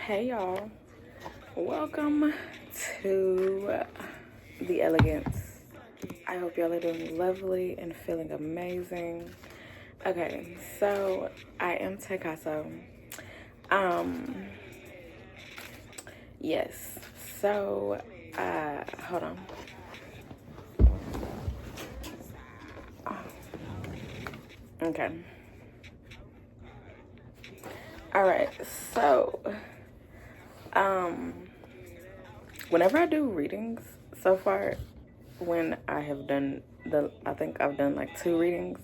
Hey y'all, welcome to The Elegance. I hope y'all are doing lovely and feeling amazing. Okay, so I am Tekaso. Um, yes, so, hold on. Okay. All right, so, um, whenever I do readings so far, when I have done I think I've done like 2 readings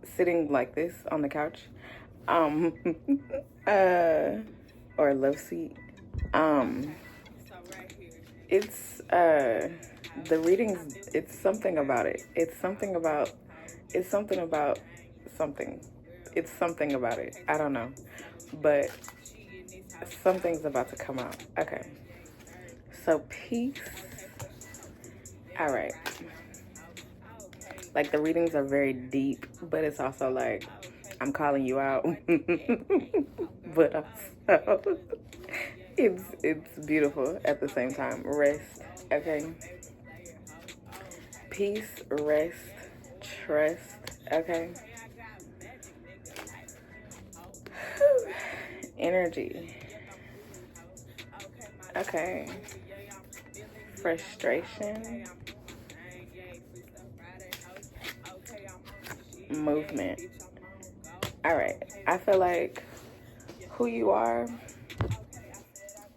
sitting like this on the couch, um, uh, or love seat. Um, it's the readings. It's something about it. It's something about. It's something about something. It's something about it. I don't know, but something's about to come out. Okay. So peace. All right. Like the readings are very deep, but it's also like I'm calling you out. But also it's beautiful at the same time. Rest, okay? Peace, rest, trust, okay? Energy, okay? Frustration, movement. All right. I feel like who you are,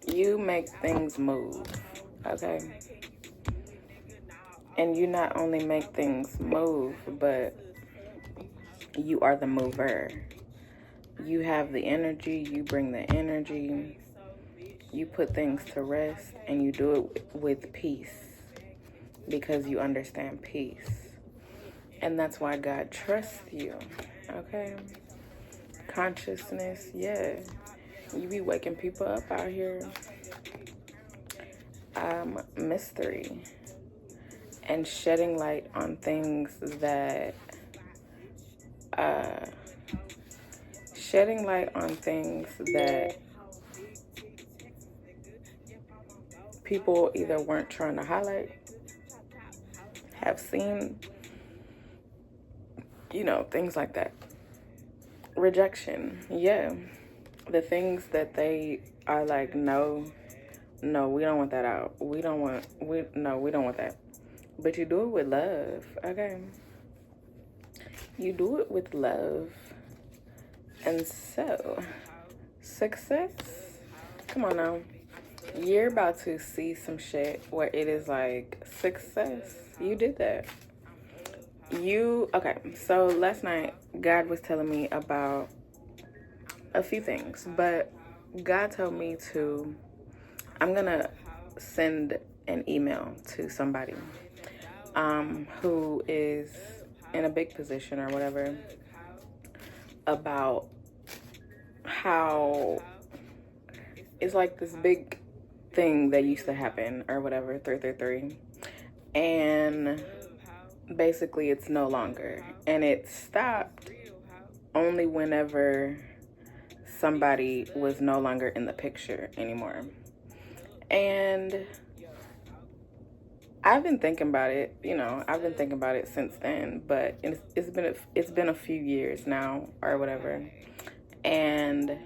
you make things move, okay? And you not only make things move, but you are the mover. You have the energy, you bring the energy, you put things to rest, and you do it with peace because you understand peace. And that's why God trusts you, okay? Consciousness, yeah. You be waking people up out here. Mystery and shedding light on things that shedding light on things that people either weren't trying to highlight, have seen, things like that. Rejection, yeah. The things that they are like, no, we don't want that out. We don't want that. But you do it with love, okay? You do it with love. And so, success, come on now. You're about to see some shit where it is like, success, you did that. Okay, so last night, God was telling me about a few things, but God told me I'm gonna send an email to somebody who is in a big position or whatever about how it's like this big thing that used to happen or whatever, 333, and basically it's no longer, and it stopped only whenever somebody was no longer in the picture anymore. And I've been thinking about it, I've been thinking about it since then, but it's been a few years now or whatever. And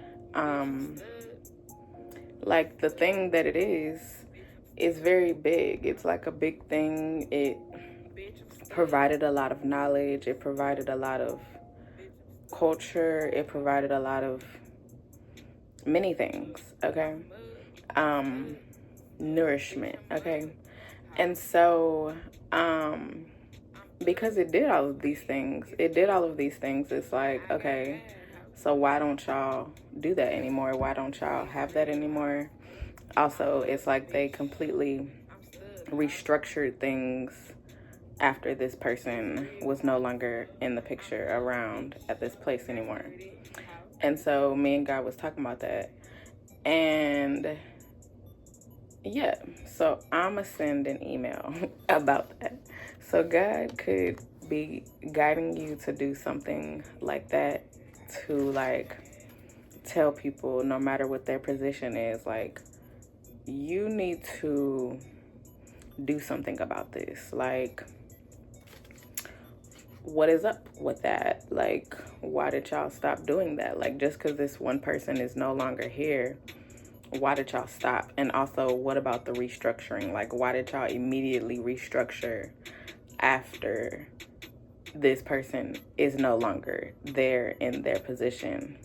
like the thing that it is very big. It's like a big thing. It provided a lot of knowledge, it provided a lot of culture, it provided a lot of many things, okay? Nourishment, okay? And so, because it did all of these things, it's like, okay, so why don't y'all do that anymore? Why don't y'all have that anymore? Also, it's like they completely restructured things after this person was no longer in the picture around at this place anymore. And so me and God was talking about that. And yeah, so I'ma send an email about that. So God could be guiding you to do something like that, to like tell people, no matter what their position is, like, you need to do something about this. Like, what is up with that? Like, why did y'all stop doing that? Like, just because this one person is no longer here, why did y'all stop? And also, what about the restructuring? Like, why did y'all immediately restructure after this person is no longer there in their position?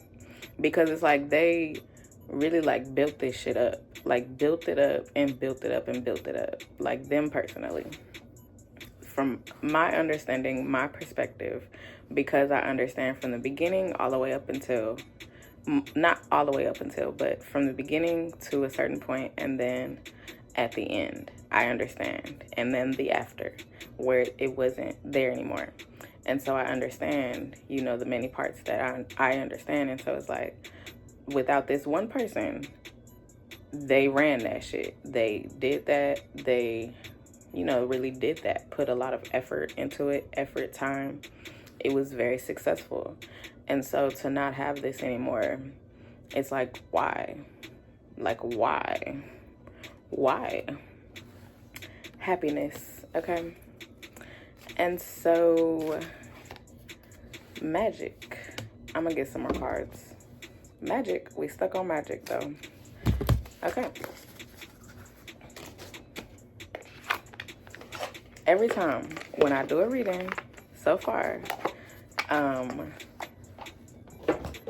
Because it's like they really like built this shit up, like built it up and built it up and built it up, like them personally. From my understanding, my perspective, because I understand from the beginning all the way up until, not all the way up until, but from the beginning to a certain point, and then at the end, I understand. And then the after, where it wasn't there anymore. And so I understand, you know, the many parts that I understand. And so it's like, without this one person, they ran that shit. They did that. They, you know, really did that. Put a lot of effort into it, time. It was very successful. And so to not have this anymore, it's like, why? Like, why? Why? Happiness, okay? And so, magic. I'm gonna get some more cards. Magic. We stuck on magic, though. Okay. Every time when I do a reading, so far,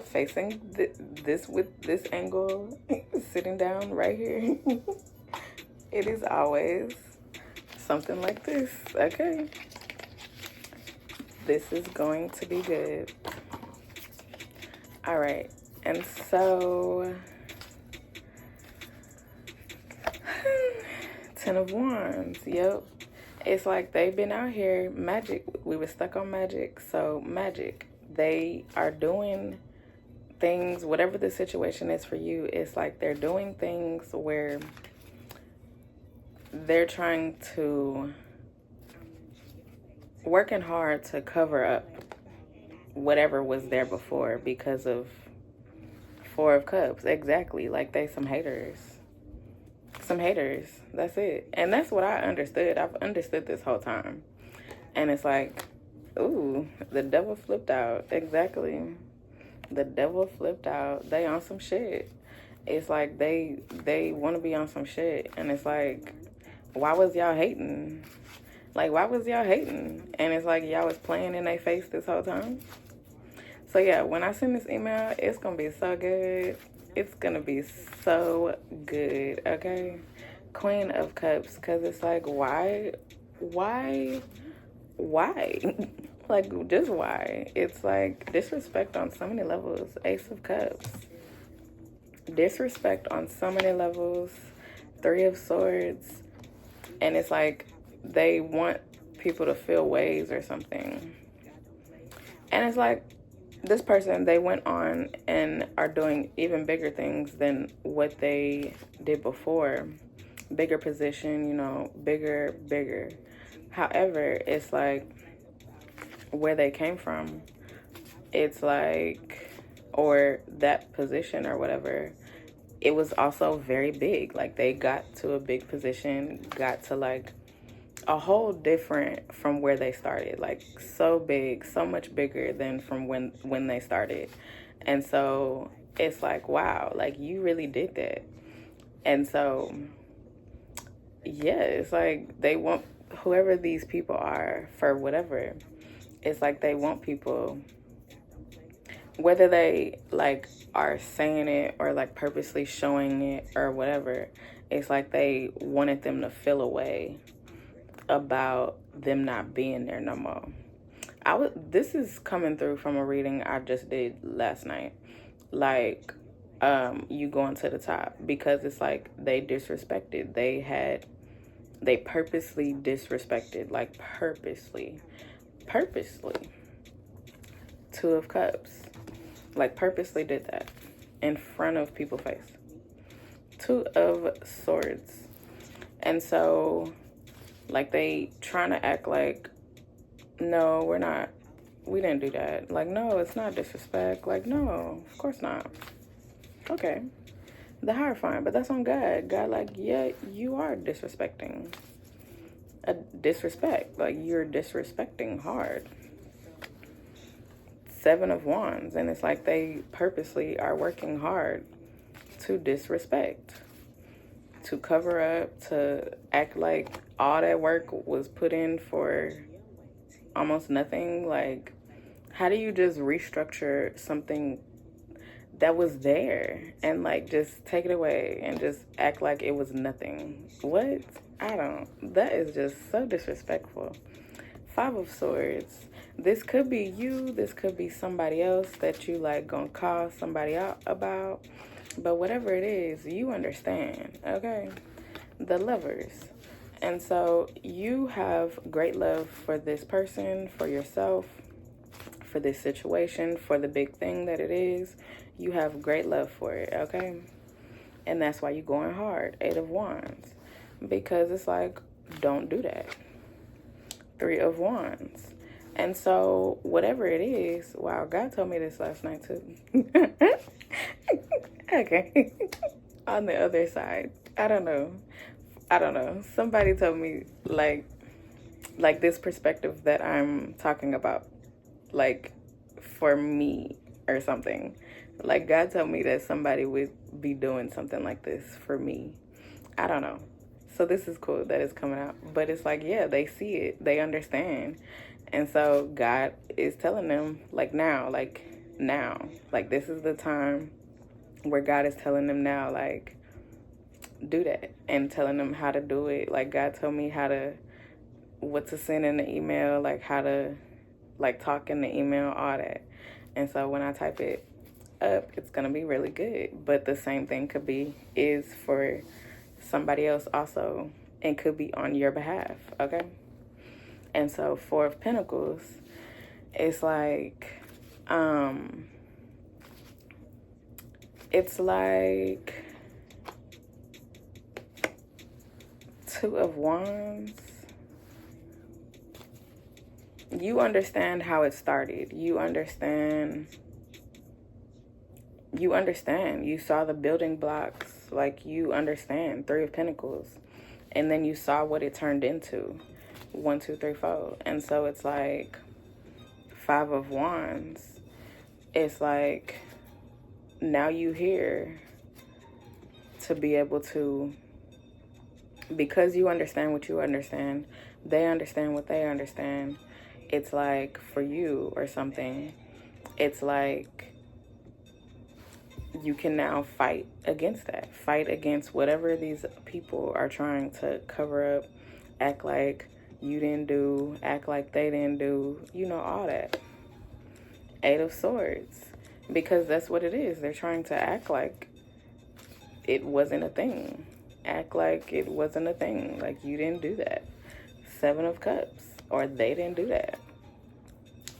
facing this with this angle, sitting down right here, it is always something like this, okay? This is going to be good. All right, and so, 10 of Wands, yep. It's like they've been out here, magic, we were stuck on magic, so magic. They are doing things, whatever the situation is for you, it's like they're doing things where they're trying to, working hard to cover up whatever was there before because of Four of Cups. Exactly. Like they some haters. Some haters. That's it. And that's what I understood. I've understood this whole time. And it's like, ooh, the devil flipped out. Exactly. The devil flipped out. They on some shit. It's like they want to be on some shit. And it's like, why was y'all hating? Like, why was y'all hating? And it's like y'all was playing in their face this whole time. So, yeah, when I send this email, it's going to be so good. It's going to be so good, okay? Queen of Cups, because it's like, why? Like, just why? It's like disrespect on so many levels. Ace of Cups. Disrespect on so many levels. Three of Swords. And it's like they want people to feel ways or something. And it's like this person, they went on and are doing even bigger things than what they did before. Bigger position, you know, bigger. However, it's like where they came from, it's like, or that position or whatever, it was also very big. Like they got to a big position, got to like a whole different from where they started. Like so big, so much bigger than from when they started. And so it's like, wow, like you really did that. And so, yeah, it's like they want whoever these people are for whatever. It's like they want people, whether they like are saying it or like purposely showing it or whatever, it's like they wanted them to feel a way about them not being there no more. This is coming through from a reading I just did last night. Like, you going to the top, because it's like they disrespected. They purposely disrespected, like purposely. Two of Cups. Like purposely did that in front of people's face. Two of Swords. And so like they trying to act like, no, we didn't do that. Like, no, it's not disrespect. Like, no, of course not. Okay. The Hierophant, but that's on God. God, like, yeah, you are disrespecting. A disrespect. Like, you're disrespecting hard. Seven of Wands, and it's like they purposely are working hard to disrespect, to cover up, to act like all that work was put in for almost nothing. Like, how do you just restructure something that was there and like just take it away and just act like it was nothing? What? I don't. That is just so disrespectful. Five of Swords. This could be you. This could be somebody else that you like gonna call somebody out about. But whatever it is, you understand, okay? The Lovers. And so you have great love for this person, for yourself, for this situation, for the big thing that it is. You have great love for it, okay? And that's why you're going hard. Eight of Wands. Because it's like, don't do that. Three of Wands. And so whatever it is, wow, God told me this last night too. Okay. On the other side, I don't know. Somebody told me like this perspective that I'm talking about, like for me or something. Like God told me that somebody would be doing something like this for me. I don't know. So this is cool that it's coming out. But it's like, yeah, they see it. They understand. And so God is telling them, like now. Like this is the time where God is telling them now, like, do that. And telling them how to do it. Like God told me what to send in the email, like how to, like, talk in the email, all that. And so when I type it up, it's going to be really good. But the same thing is for somebody else also, and could be on your behalf, okay? And so Four of Pentacles, it's like, Two of Wands. You understand how it started. You understand. You saw the building blocks. Like, you understand. Three of Pentacles. And then you saw what it turned into. 1, 2, 3, 4. And so it's like Five of Wands. It's like now you here to be able to, because you understand what you understand, they understand what they understand. It's like for you or something, it's like you can now fight against that. Fight against whatever these people are trying to cover up, act like you didn't do, act like they didn't do, all that. Eight of Swords. Because that's what it is. They're trying to act like it wasn't a thing. Act like it wasn't a thing. Like you didn't do that. Seven of Cups. Or they didn't do that.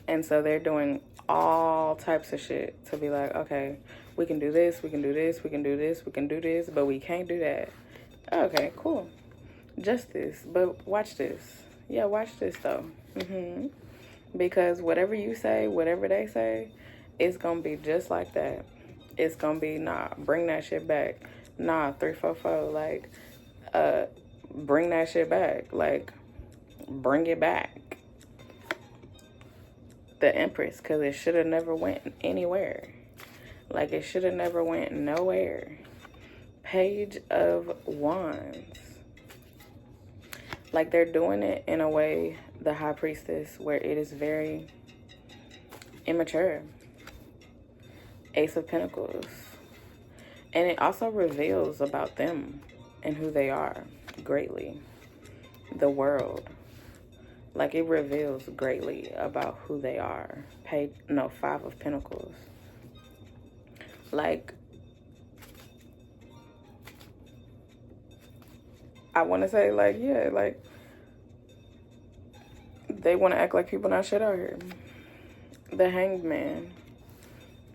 And so they're doing all types of shit to be like, okay, we can do this, we can do this, we can do this, we can do this, but we can't do that. Okay, cool. Justice. But watch this. Yeah, watch this though. Because whatever you say, whatever they say, it's gonna be just like that. It's gonna be, nah, bring that shit back. Nah, 3, 4, 4, like, bring that shit back. Like, bring it back. The Empress, because it should have never went anywhere. Like, it should have never went nowhere. Page of Wands. Like, they're doing it in a way, the High Priestess, where it is very immature. Ace of Pentacles. And it also reveals about them and who they are greatly. The world. Like, it reveals greatly about who they are. Five of Pentacles. Like, I want to say, like, yeah, like, they want to act like people not shit out here. The Hanged Man.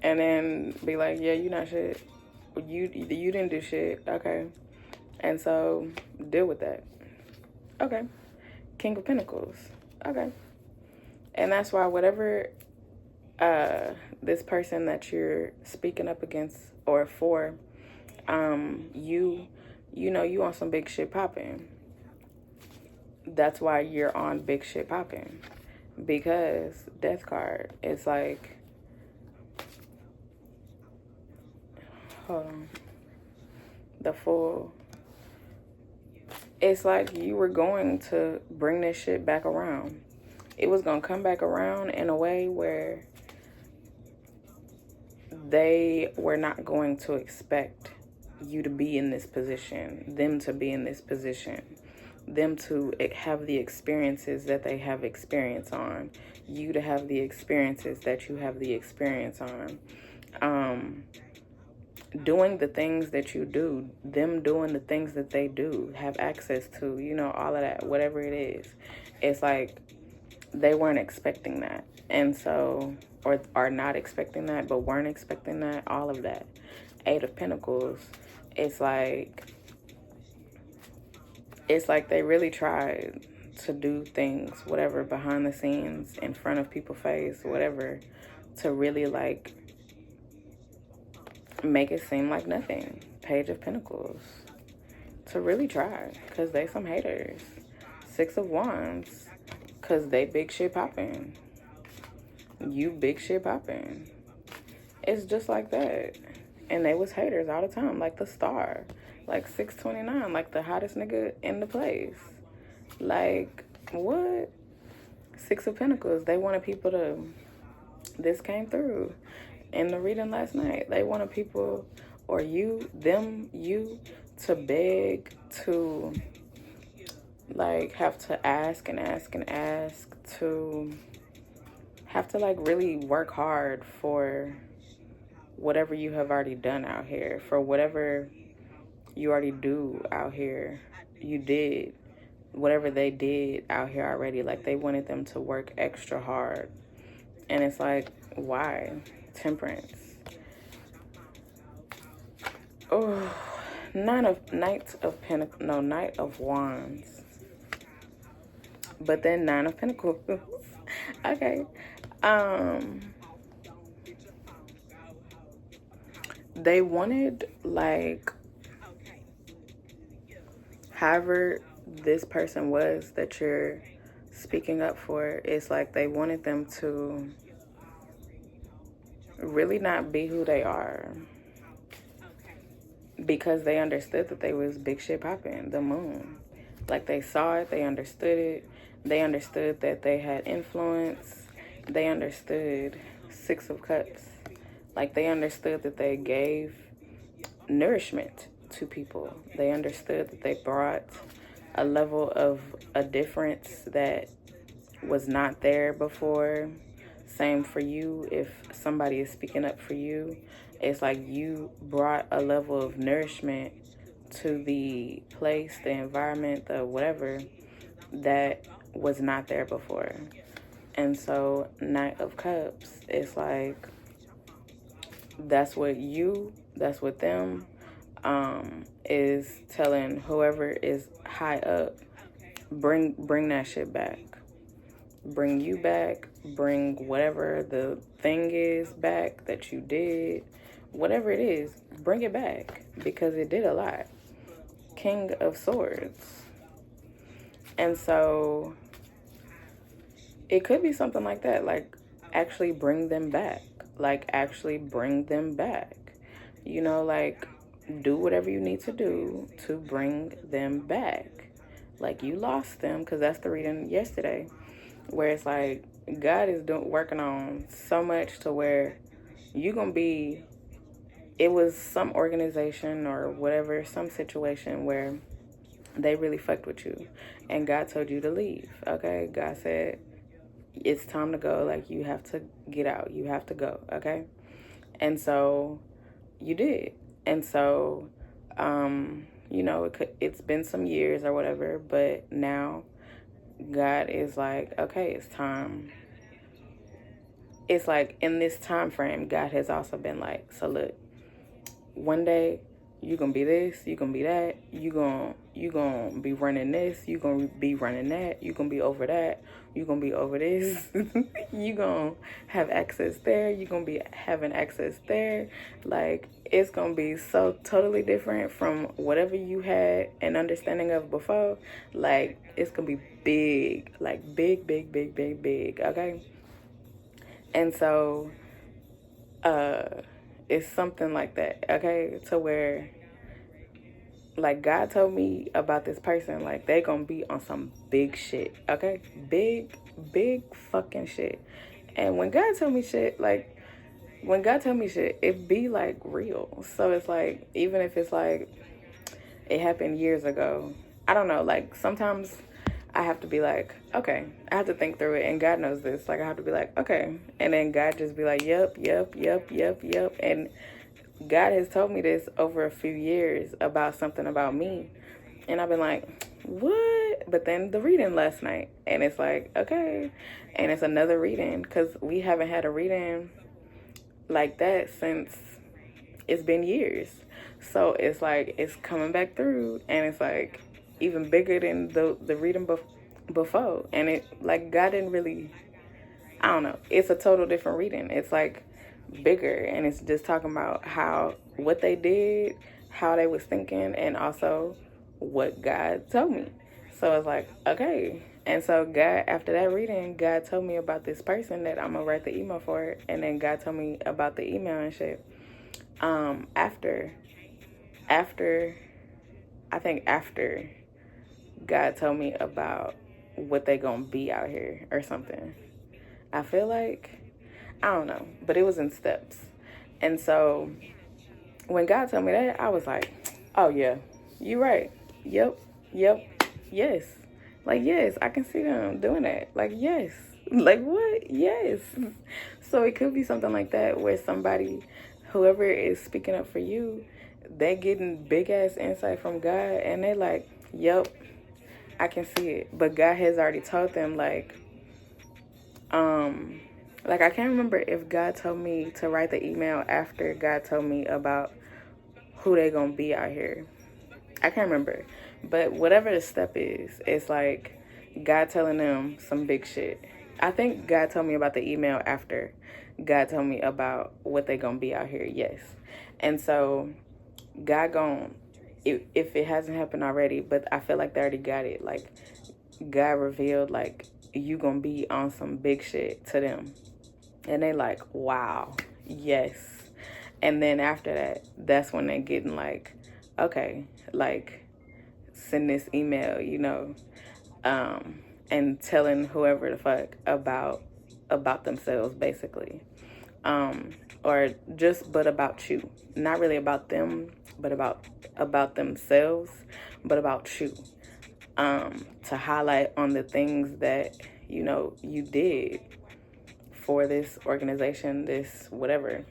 And then be like, yeah, you not shit. You didn't do shit. Okay. And so, deal with that. Okay. King of Pentacles. Okay. And that's why whatever this person that you're speaking up against or 4, you know you on some big shit popping. That's why you're on big shit popping. Because death card, it's like, hold on, the Fool. It's like you were going to bring this shit back around. It was going to come back around in a way where they were not going to expect you to be in this position, them to be in this position, them to have the experiences that they have experience on, you to have the experiences that you have the experience on, doing the things that you do, them doing the things that they do, have access to, you know, all of that, whatever it is. It's like they weren't expecting that. And so, or are not expecting that, but weren't expecting that, all of that. 8 of Pentacles, it's like they really tried to do things, whatever, behind the scenes, in front of people's face, whatever, to really like make it seem like nothing. Page of Pentacles, to really try, because they some haters. 6 of Wands, because they big shit popping. You big shit popping. It's just like that. And they was haters all the time, like the Star, like 629, like the hottest nigga in the place. Like, what? 6 of Pentacles, they wanted people to, this came through in the reading last night. They wanted people, or you, them, you, to beg, to like have to ask and ask and ask, to have to like really work hard for whatever you have already done out here, for whatever you already do out here. You did whatever they did out here already. Like, they wanted them to work extra hard. And it's like, why? Temperance. Oh, Knight of Wands. But then 9 of Pentacles. Okay. They wanted, like, however this person was that you're speaking up for, it's like they wanted them to really not be who they are, because they understood that they was big shit popping, the Moon. Like, they saw it, they understood it, they understood that they had influence, they understood 6 of Cups. Like, they understood that they gave nourishment to people. They understood that they brought a level of a difference that was not there before. Same for you. If somebody is speaking up for you, it's like you brought a level of nourishment to the place, the environment, the whatever, that was not there before. And so Knight of Cups, it's like, that's what them is telling whoever is high up, bring that shit back. Bring you back, bring whatever the thing is back that you did, whatever it is, bring it back, because it did a lot. King of Swords. And so it could be something like that, like, actually bring them back. Like, actually bring them back. You know, like, do whatever you need to do to bring them back. Like, you lost them, because that's the reading yesterday, where it's like, God is working on so much to where you're going to be, it was some organization or whatever, some situation where they really fucked with you, and God told you to leave, okay? God said, it's time to go. Like, you have to get out. You have to go, okay? And so you did. And so, you know, it's been some years or whatever, but now God is like, okay, it's time. It's like, in this time frame, God has also been like, so look, one day You gonna be this, you gonna be that, you gonna be running this, you gonna be running that, you gonna be over that, you gonna be over this, you gonna have access there, you gonna be having access there. Like, it's gonna be so totally different from whatever you had an understanding of before. Like, it's gonna be big, like big, big, big, big, big, okay? And so, it's something like that, okay? To where, like, God told me about this person, like, they gonna be on some big shit, okay? Big, big fucking shit. And when God told me shit, like, when God told me shit, it be, like, real. So it's like, even if it's, like, it happened years ago, I don't know, like, sometimes I have to be like, okay, I have to think through it, and God knows this. Like, I have to be like, okay. And then God just be like, yep, yep, yep, yep, yep. And God has told me this over a few years about something about me. And I've been like, what? But then the reading last night, and it's like, okay. And it's another reading, because we haven't had a reading like that since it's been years. So it's like, it's coming back through, and it's like even bigger than the reading before. And it, like, God didn't really, I don't know, it's a total different reading. It's like bigger, and it's just talking about how, what they did, how they was thinking, and also what God told me. So it's like, okay. And so God, after that reading, God told me about this person that I'm gonna write the email for, and then God told me about the email and shit. After I think after God told me about what they gonna be out here or something. I feel like, I don't know, but it was in steps. And so when God told me that, I was like, oh yeah, you're right. Yep, yep, yes. Like, yes, I can see them doing that. Like, yes. Like, what? Yes. So it could be something like that, where somebody, whoever is speaking up for you, they getting big ass insight from God, and they like, yep, I can see it. But God has already told them, like, I can't remember if God told me to write the email after God told me about who they gonna be out here. I can't remember. But whatever the step is, it's like God telling them some big shit. I think God told me about the email after God told me about what they gonna be out here, yes. And so God gon', if it hasn't happened already, but I feel like they already got it. Like, God revealed, like, you gonna be on some big shit to them. And they like, wow, yes. And then after that, that's when they're getting like, okay, like, send this email, you know, and telling whoever the fuck about themselves, basically. Or just, but about you. Not really about them, but about themselves, but about you. To highlight on the things that, you know, you did for this organization, this whatever.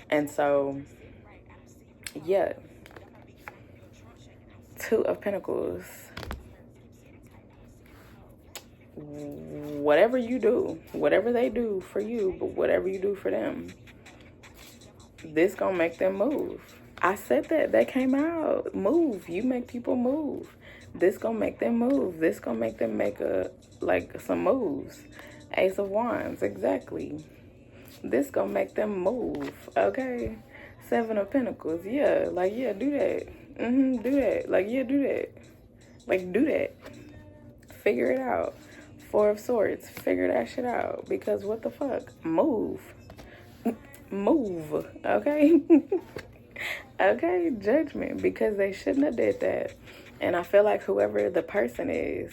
And so, yeah, Two of Pentacles. Whatever you do, whatever they do for you, but whatever you do for them, this gonna make them move. I said that. That came out. Move. You make people move. This gonna make them move. This gonna make them make some moves. Ace of Wands, exactly. This gonna make them move, okay? Seven of Pentacles, yeah, like, yeah, do that. Do that. Like, yeah, do that. Like, do that. Figure it out. Four of Swords, figure that shit out. Because what the fuck? Move. Move, okay? Okay, Judgment, because they shouldn't have did that. And I feel like whoever the person is,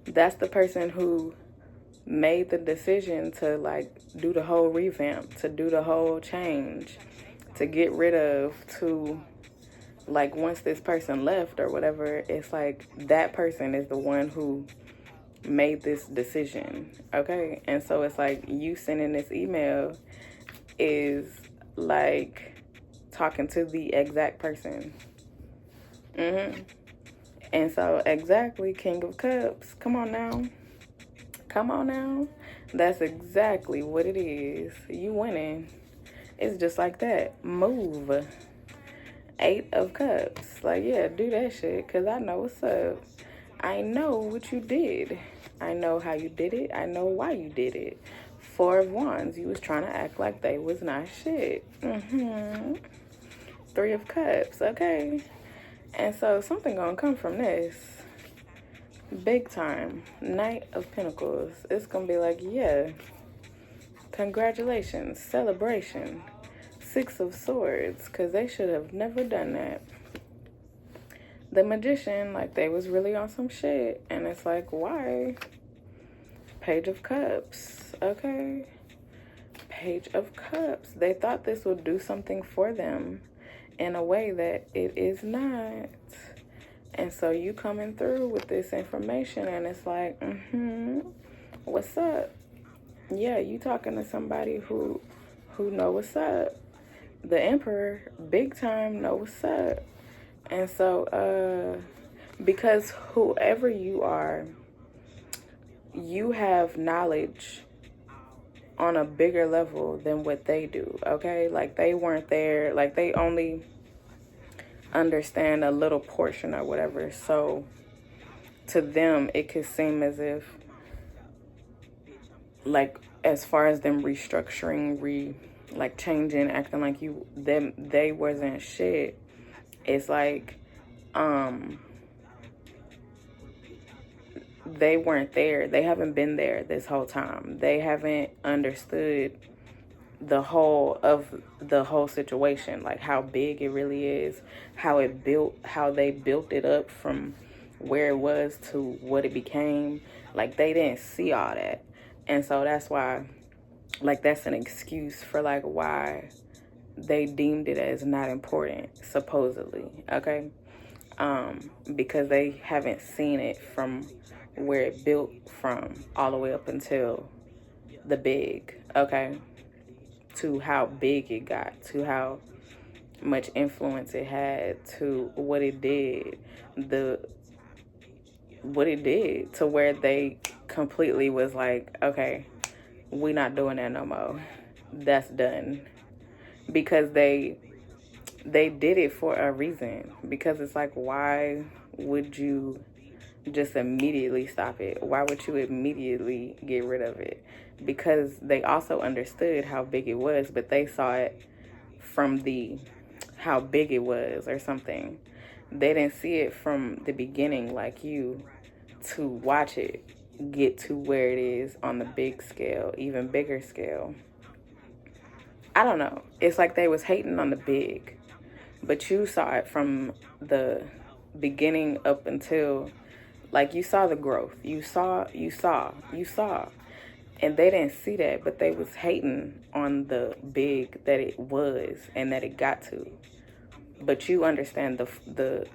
that's the person who made the decision to, like, do the whole revamp, to do the whole change, to get rid of, to, like, once this person left or whatever, it's like that person is the one who made this decision, okay? And so it's like you sending this email is like talking to the exact person. And so, exactly, King of Cups, come on now. Come on now. That's exactly what it is. You winning. It's just like that. Move. Eight of Cups. Like, yeah, do that shit, because I know what's up. I know what you did. I know how you did it. I know why you did it. Four of Wands. You was trying to act like they was not shit. Three of Cups. Okay. And so something gonna come from this. Big time. Knight of Pentacles. It's gonna be like, yeah. Congratulations. Celebration. Six of Swords. Because they should have never done that. The Magician, like, they was really on some shit. And it's like, why? Page of Cups. Okay. Page of Cups. They thought this would do something for them in a way that it is not. And so you coming through with this information and it's like, what's up? Yeah, you talking to somebody who know what's up. The Emperor, big time, know what's up. And so, because whoever you are, you have knowledge on a bigger level than what they do, okay? Like, they weren't there. Like, they only understand a little portion or whatever. So, to them, it could seem as if, like, as far as them restructuring, like, changing, acting like they wasn't shit. It's like, they weren't there. They haven't been there this whole time. They haven't understood the whole situation, like how big it really is, how they built it up from where it was to what it became. Like, they didn't see all that. And so that's why, like, that's an excuse for, like, why they deemed it as not important, supposedly, okay? Because they haven't seen it from where it built from all the way up until the big, okay? To how big it got, to how much influence it had, to what it did, to where they completely was like, okay, we not doing that no more. That's done. Because they did it for a reason. Because it's like, why would you just immediately stop it? Why would you immediately get rid of it? Because they also understood how big it was, but they saw it from how big it was or something. They didn't see it from the beginning like you, to watch it get to where it is on the big scale, even bigger scale. I don't know. It's like they was hating on the big, but you saw it from the beginning up until, like, you saw the growth. You saw. And they didn't see that, but they was hating on the big that it was and that it got to. But you understand the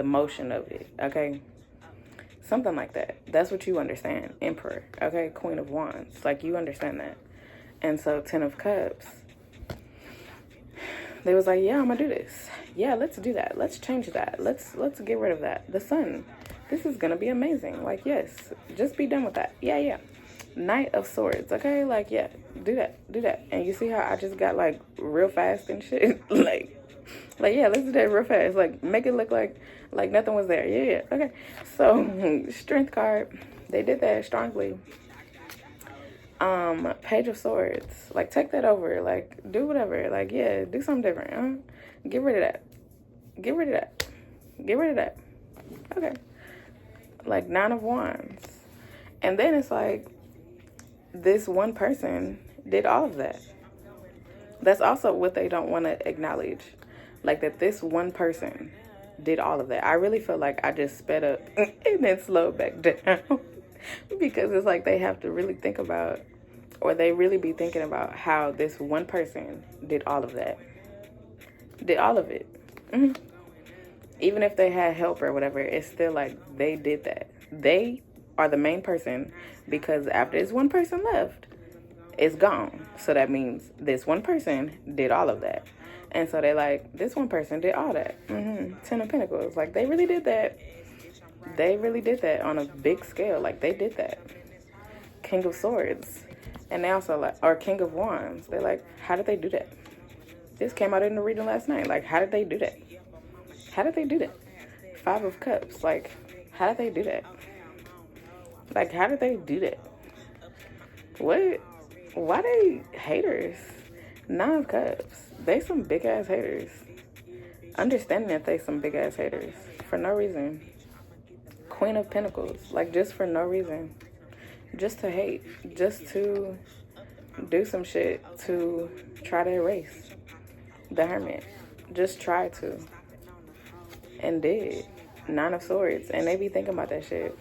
motion of it, okay? Something like that. That's what you understand. Emperor, okay? Queen of Wands. Like, you understand that. And so 10 of Cups, they was like, yeah, I'm gonna do this. Yeah, let's do that. Let's change that. Let's get rid of that. The Sun. This is gonna be amazing. Like, yes, just be done with that. Yeah. Knight of Swords, okay? Like, yeah, do that. And you see how I just got, like, real fast and shit? like, yeah, let's do that real fast. Like, make it look like nothing was there. Yeah, okay. So, Strength card, they did that strongly. Page of Swords, like, take that over. Like, do whatever. Like, yeah, do something different. Get rid of that. Okay. Like, 9 of Wands. And then it's like, this one person did all of that. That's also what they don't want to acknowledge. Like, that this one person did all of that. I really feel like I just sped up and then slowed back down. Because it's like they have to really think about, or they really be thinking about how this one person did all of that. Did all of it. Even if they had help or whatever, it's still like they did that. They are the main person, because after this one person left, it's gone. So that means this one person did all of that. And so they like, this one person did all that. 10 of Pentacles. Like, they really did that. They really did that on a big scale. Like, they did that. King of Swords. And they also, like, or King of Wands. They're like, how did they do that? This came out in the reading last night. Like, how did they do that? How did they do that? 5 of Cups. Like, how did they do that? Like, how did they do that? What? Why they haters? 9 of Cups. They some big ass haters. Understanding that they some big ass haters for no reason. Queen of Pentacles. Like, just for no reason. Just to hate. Just to do some shit to try to erase the Hermit. Just try to. And did. 9 of Swords. And they be thinking about that shit.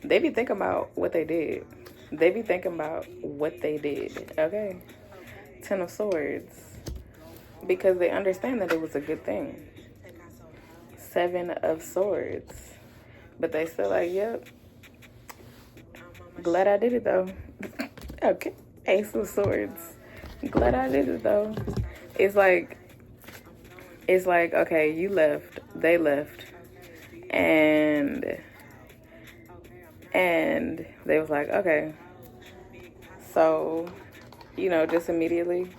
They be thinking about what they did. They be thinking about what they did. Okay? 10 of Swords. Because they understand that it was a good thing. 7 of Swords. But they still like, yep. Glad I did it though. Okay. Ace of Swords. Glad I did it though. It's like, okay, you left. They left. And they was like, okay. So, you know, just immediately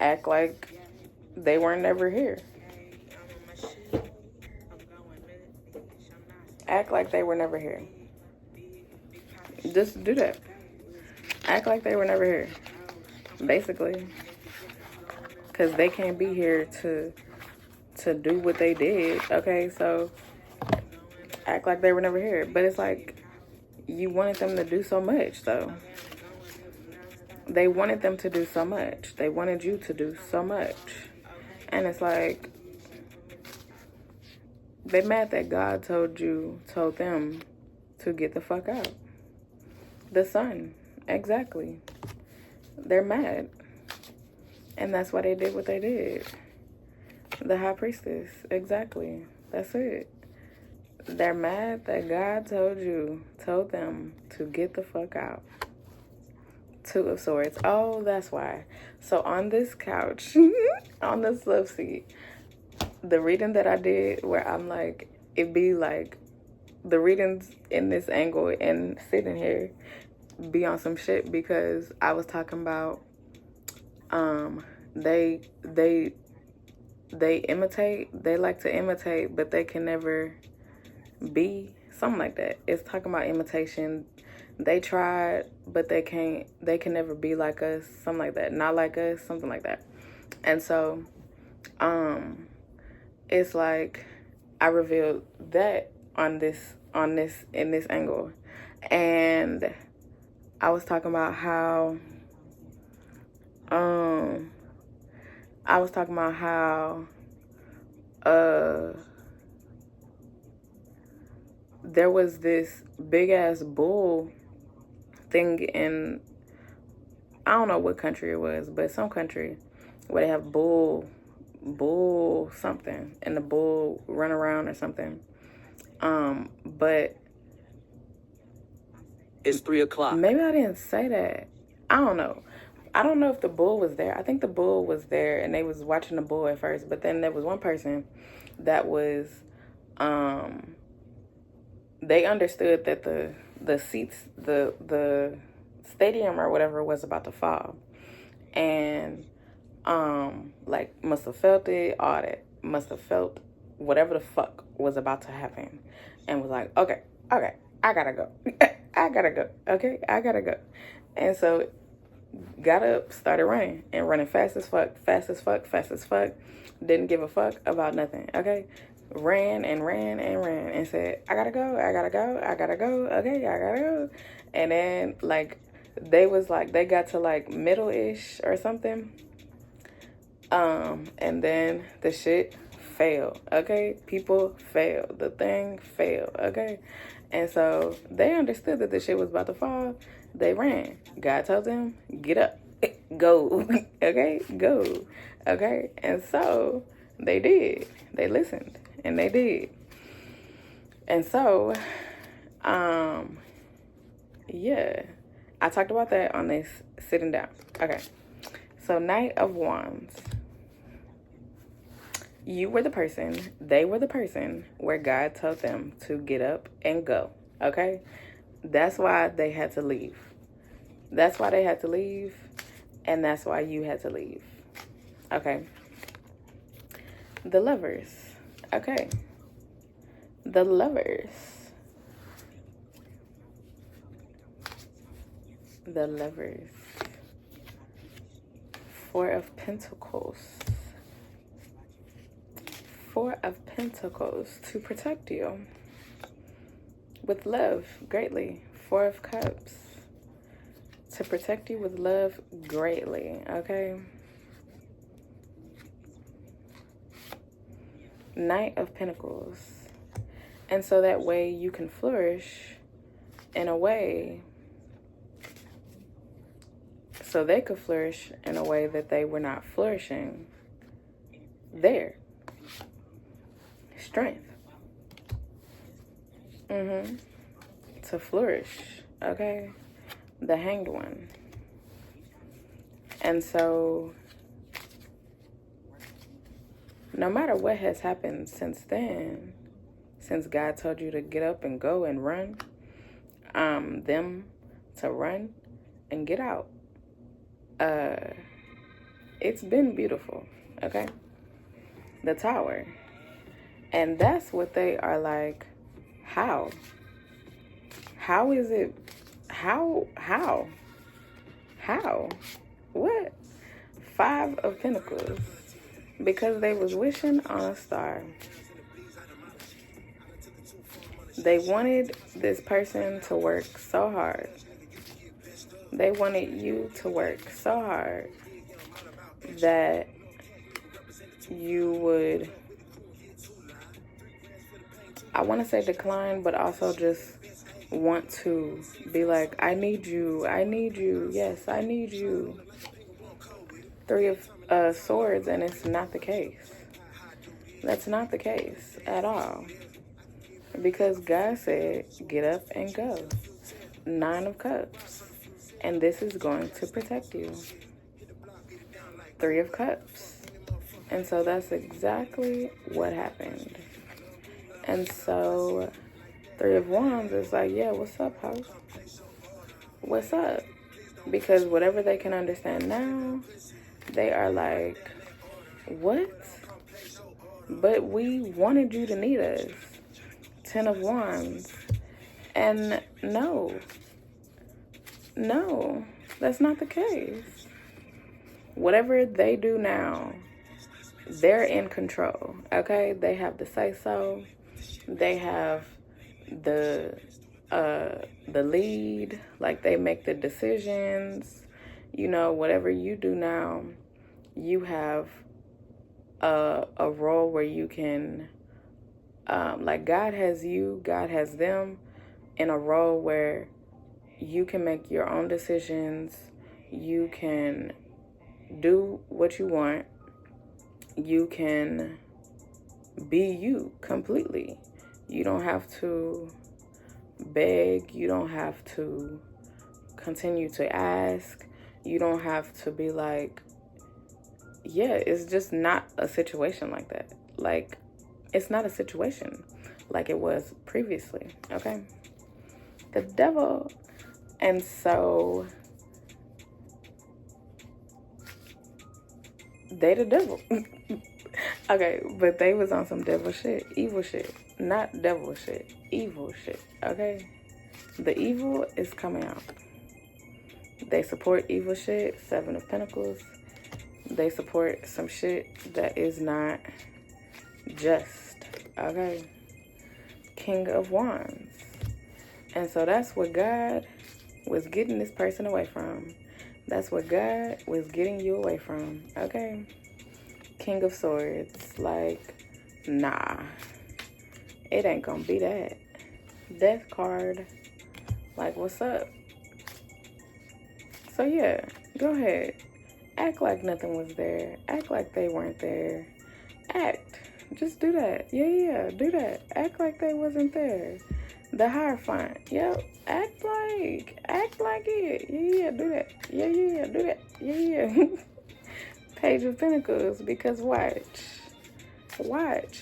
act like they weren't never here. Act like they were never here. Just do that. Act like they were never here. Basically. Because they can't be here to do what they did. Okay, so act like they were never here. But it's like, you wanted them to do so much, though. They wanted them to do so much. They wanted you to do so much. And it's like, they mad that God told them to get the fuck out. The Sun. Exactly. They're mad. And that's why they did what they did. The High Priestess. Exactly. That's it. They're mad that God told them to get the fuck out. 2 of Swords. Oh, that's why. So on this couch, on this love seat, the reading that I did where I'm like, it be like, the readings in this angle and sitting here be on some shit because I was talking about, they imitate, they like to imitate, but they can never be, something like that. It's talking about imitation. They tried, but they can never be like us, something like that. Not like us, something like that. And so, it's like, I revealed that in this angle. And I was talking about how, there was this big ass bull thing in, I don't know what country it was, but some country where they have bull something, and the bull run around or something. But it's 3 o'clock. Maybe I didn't say that. I don't know. I don't know if the bull was there. I think the bull was there, and they was watching the bull at first. But then there was one person that was, they understood that the seats, the stadium or whatever was about to fall, and like must have felt it, all that, must have felt whatever the fuck was about to happen, and was like, okay, I gotta go. I gotta go. Okay, I gotta go. And so got up, started running fast as fuck. Didn't give a fuck about nothing. Okay, ran and said, I gotta go. Okay, I gotta go. And then like they got to like middle-ish or something. And then the shit failed. Okay, people failed. The thing failed. Okay. And so they understood that the shit was about to fall. They ran. God told them, get up, go, okay, go, okay. And so they did. They listened, and they did. And so, yeah, I talked about that on this sitting down. Okay, so Knight of Wands. You were the person, they were the person where God told them to get up and go, okay? That's why they had to leave. That's why they had to leave, and that's why you had to leave. Okay. The Lovers. Okay. The Lovers. The Lovers. Four of Pentacles. Four of Pentacles to protect you with love greatly. Four of Cups to protect you with love greatly, okay? Knight of Pentacles. And so that way you can flourish in a way, so they could flourish in a way that they were not flourishing there. Strength. To flourish, okay? The Hanged One. And so, no matter what has happened since then, since God told you to get up and go and run, them to run and get out, it's been beautiful, okay? The Tower. And that's what they are like, how? How is it? How? What? Five of Pentacles. Because they was wishing on a star. They wanted this person to work so hard. They wanted you to work so hard that you would, I want to say decline, but also just want to be like, I need you, yes, I need you. Three of Swords, and it's not the case. That's not the case at all. Because God said, get up and go. Nine of Cups. And this is going to protect you. Three of Cups. And so that's exactly what happened. And so Three of Wands is like, yeah, what's up, house? What's up? Because whatever they can understand now, they are like, what? But we wanted you to need us. Ten of Wands. And no, that's not the case. Whatever they do now, they're in control, okay? They have the say-so. They have the lead. Like, they make the decisions. You know, whatever you do now, you have a role where you can, like, God has you, God has them in a role where you can make your own decisions. You can do what you want. You can be you completely. You don't have to beg. You don't have to continue to ask. You don't have to be like, yeah, it's just not a situation like that. Like, it's not a situation like it was previously, okay? The Devil. And so they the devil. Okay, but they was on some devil shit, evil shit, not devil shit, evil shit, okay? The evil is coming out. They support evil shit, Seven of Pentacles. They support some shit that is not just, okay? King of Wands. And so that's what God was getting this person away from. That's what God was getting you away from, okay? King of Swords, like, nah, it ain't gonna be that. Death card, like, what's up? So yeah, go ahead. Act like nothing was there. Act like they weren't there. Act. Just do that. Yeah, do that. Act like they wasn't there. The Hierophant. Yep. Act like it. Yeah, do that. Yeah, do that. Yeah. Page of Pentacles, because watch.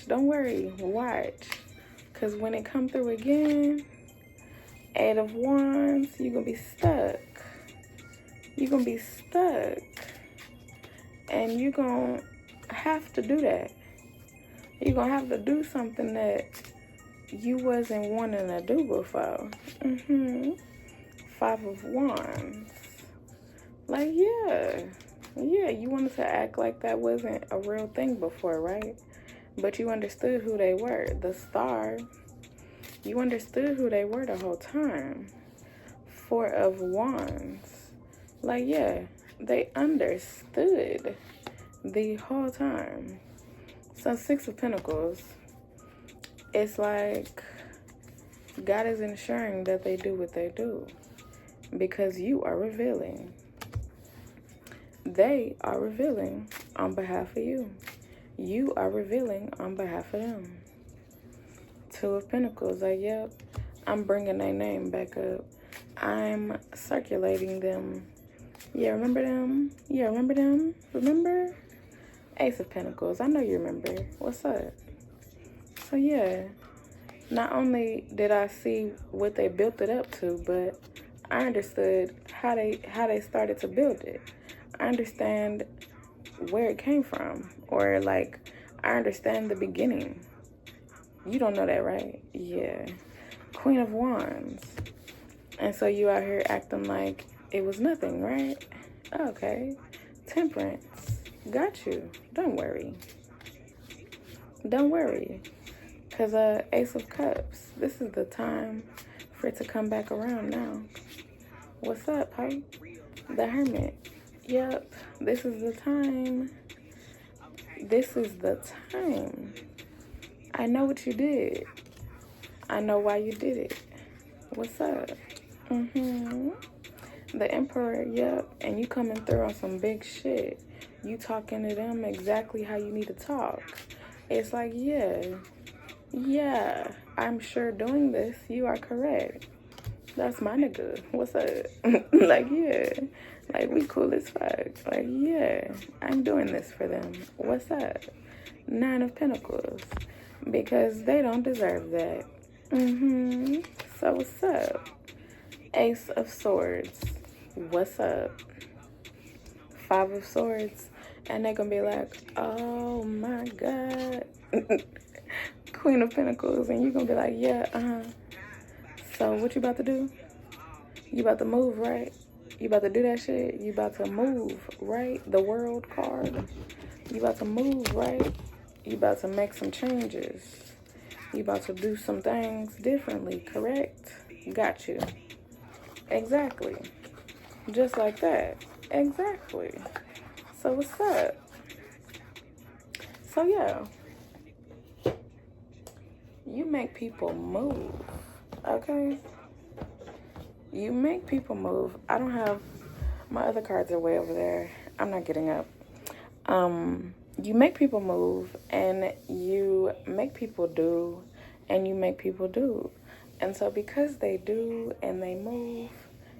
Don't worry. Watch. Because when it come through again, Eight of Wands, you're going to be stuck. You're going to be stuck. And you're going to have to do that. You're going to have to do something that you wasn't wanting to do before. Five of Wands. Like, yeah, you wanted to act like that wasn't a real thing before, right? But you understood who they were. The Star, you understood who they were the whole time. Four of Wands. Like, yeah, they understood the whole time. So Six of Pentacles, it's like God is ensuring that they do what they do because you are revealing. They are revealing on behalf of you. You are revealing on behalf of them. Two of Pentacles, like, yep, I'm bringing their name back up. I'm circulating them. Yeah, remember them? Yeah, remember them? Remember? Ace of Pentacles, I know you remember. What's up? So, yeah, not only did I see what they built it up to, but I understood how they started to build it. I understand where it came from, or like I understand the beginning. You don't know that, right? Yeah. Queen of Wands. And so you out here acting like it was nothing, right? Okay. Temperance. Got you. Don't worry. Don't worry. Because Ace of Cups, this is the time for it to come back around now. What's up, Pope? The Hermit. Yep, this is the time. This is the time. I know what you did. I know why you did it. What's up? The Emperor, yep. And you coming through on some big shit. You talking to them exactly how you need to talk. It's like, yeah, I'm sure doing this, you are correct. That's my nigga. What's up? Like, yeah. Like, we cool as fuck. Like, yeah, I'm doing this for them. What's up? Nine of Pentacles. Because they don't deserve that. So what's up? Ace of Swords. What's up? Five of Swords. And they're gonna be like, oh my God. Queen of Pentacles. And you're gonna be like, yeah, So what you about to do? You about to move, right? You about to do that shit? You about to move, right? The World card. You about to move, right? You about to make some changes. You about to do some things differently, correct? Got you. Exactly. Just like that. Exactly. So what's up? So yeah. You make people move, okay? You make people move. I don't have, my other cards are way over there. I'm not getting up. You make people move, and you make people do, and you make people do. And so because they do and they move,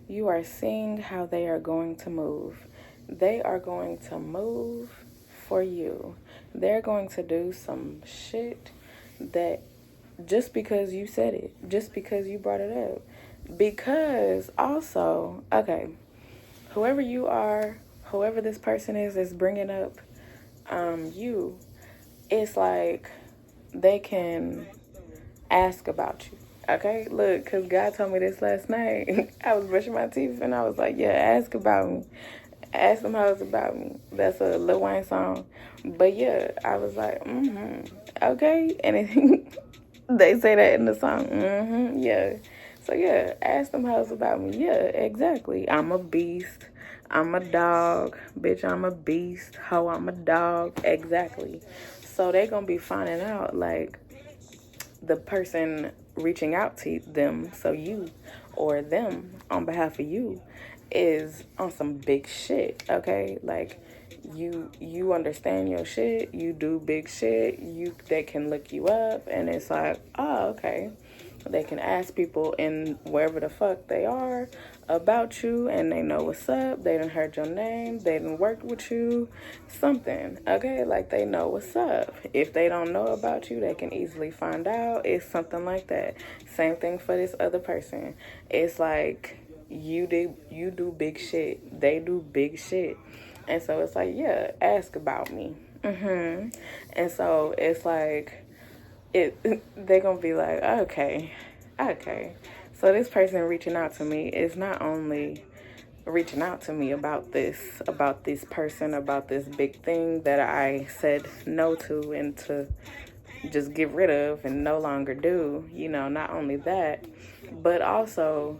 you are seeing how they are going to move. They are going to move for you. They're going to do some shit that just because you said it, just because you brought it up. Because also, okay, whoever you are, whoever this person is bringing up you, it's like they can ask about you. Okay, look, because God told me this last night. I was brushing my teeth and I was like, yeah, ask about me. Ask them how it's about me. That's a Lil Wayne song. But yeah, I was like, okay. And they say that in the song, yeah. So yeah, ask them how it's about me. Yeah, exactly. I'm a beast. I'm a dog. Bitch, I'm a beast. Ho, I'm a dog. Exactly. So they gonna be finding out, like, the person reaching out to them, so you or them on behalf of you, is on some big shit, okay? Like, you understand your shit, you do big shit, they can look you up, and it's like, oh, okay. They can ask people in wherever the fuck they are about you, and they know what's up. They done heard your name. They done worked with you. Something, okay? Like, they know what's up. If they don't know about you, they can easily find out. It's something like that. Same thing for this other person. It's like you do big shit. They do big shit. And so it's like, yeah, ask about me. And so it's like, they're going to be like, okay. So this person reaching out to me is not only reaching out to me about this person, about this big thing that I said no to and to just get rid of and no longer do, not only that, but also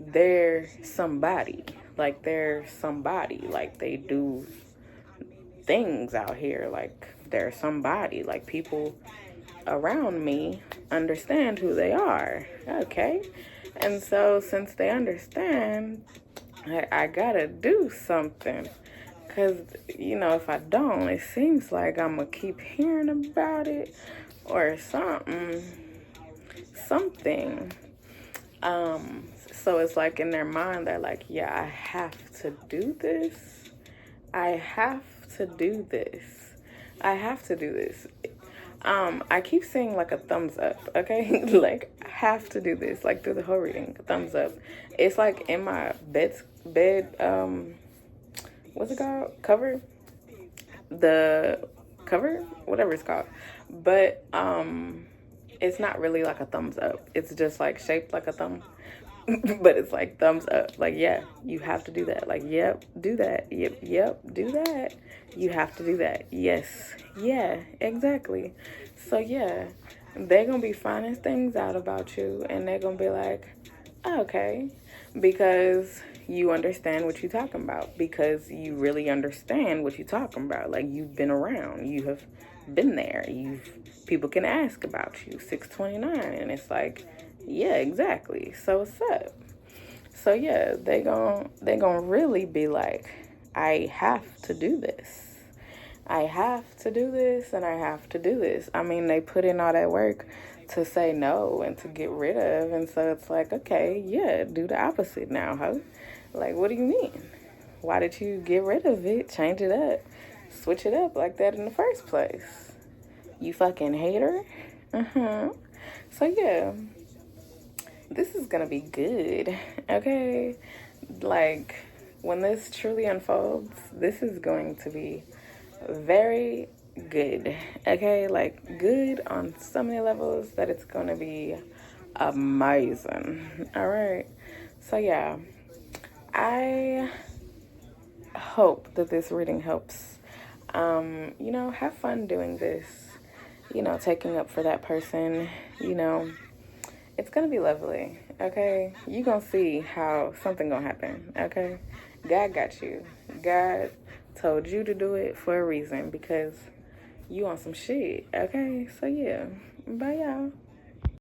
they're somebody. Like they do things out here. Like they're somebody. Like people around me understand who they are. Okay. And so since they understand, I gotta do something. Because, if I don't, it seems like I'm going to keep hearing about it or something. So it's like in their mind, they're like, yeah, I have to do this. I have to do this. I keep saying like a thumbs up, okay? Like, I have to do this, like through the whole reading, thumbs up. It's like in my bed, what's it called? The cover, whatever it's called. But it's not really like a thumbs up. It's just like shaped like a thumb. But it's like thumbs up. Like, yeah, you have to do that. Like, yep, do that. Yep, do that. You have to do that. Yes. Yeah, exactly. So yeah, they're gonna be finding things out about you, and they're gonna be like, okay, because you understand what you're talking about, because you really understand what you're talking about. Like, you've been around, you have been there, people can ask about you. 629, and it's like, yeah, exactly. So what's up? So yeah, they gon' really be like, I have to do this. I have to do this, and I have to do this. I mean, they put in all that work to say no and to get rid of, and so it's like, okay, yeah, do the opposite now, huh? Like, what do you mean? Why did you get rid of it, change it up, switch it up like that in the first place? You fucking hater. So yeah, this is gonna be good, okay? Like, when this truly unfolds, this is going to be very good, okay? Like, good on so many levels that it's gonna be amazing. All right. So yeah, I hope that this reading helps. Have fun doing this, taking up for that person. It's gonna be lovely, okay? You gonna see how something gonna happen, okay? God got you. God told you to do it for a reason, because you on some shit, okay? So yeah, bye y'all.